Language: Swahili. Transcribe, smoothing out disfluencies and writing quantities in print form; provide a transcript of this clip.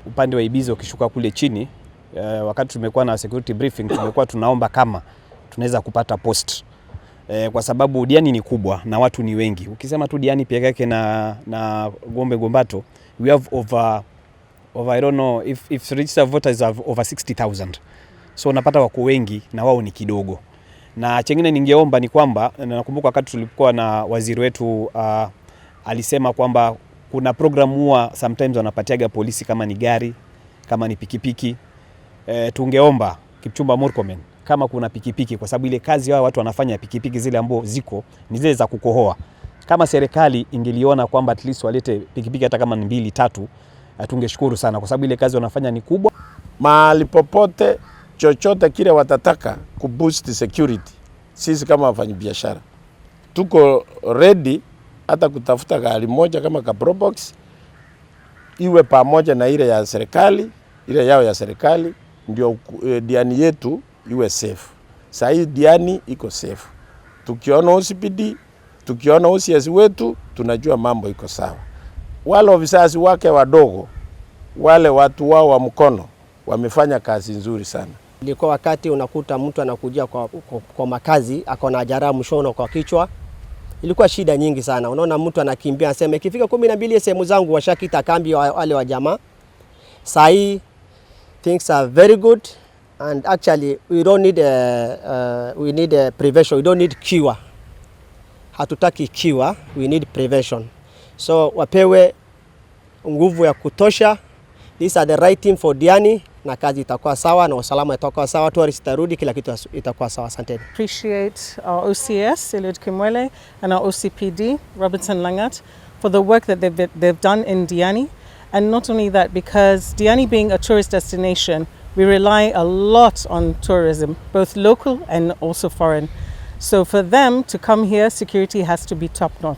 upande wa Ibiza ukishuka kule chini, wakati tumekuwa na security briefing tumekuwa tunaomba kama tunaweza kupata post. Kwa sababu Diani ni kubwa na watu ni wengi. Ukisema tu Diani peke yake na Gombe Gombato, we have over I don't know if registered voters have over 60,000. So unapata wako wengi na wao ni kidogo. Na chengine ningeomba ni kwamba, nakumbuka wakati tulikuwa na waziri wetu alisema kwamba kuna program huwa sometimes wanapatiaga polisi kama ni gari, kama ni pikipiki. Tungeomba Kipchumba Murkomen kama kuna pikipiki, kwa sababu ile kazi wao watu wanafanya pikipiki zile ambao ziko ni zile za kukohoa. Kama serikali ingeliona kwamba at least walete pikipiki hata kama ni 2-3, tungeshukuru sana, kwa sababu ile kazi wanafanya ni kubwa. Mahali popote chochote kile watataka kuboost security, sisi kama wafanyabiashara tuko ready hata kutafuta gari moja kama ka Probox iwe pamoja na ile ya serikali, ile yao ya serikali, ndio Diani yetu iwe safe. Sasa hii Diani iko safe. Tukiona OCPD, tukiona OCS wetu, tunajua mambo iko sawa. Wale ofisasi wake wadogo, wale watu wao wa mkono wamefanya kazi nzuri sana. Ilikuwa wakati unakuta mtu anakuja kwa makazi akona jeraha mshono kwa kichwa. Ilikuwa shida nyingi sana. Unaona mtu anakimbia anasema ikifika 12 sehemu zangu washakita kambi wale wa jamaa. Sai things are very good, and actually we don't need we need prevention. We don't need cure. Hatutaki cure, we need prevention. So wapewe nguvu ya kutosha. These are the right team for Diani, na kazi itakuwa sawa na usalama itakuwa sawa, tourist itarudi, kila kitu itakuwa sawa. Asante. Appreciate our OCS Eliud Kimwele and our OCPD Robertson Langat for the work that they've done in Diani, and not only that, because Diani being a tourist destination, we rely a lot on tourism, both local and also foreign. So for them to come here, security has to be top notch.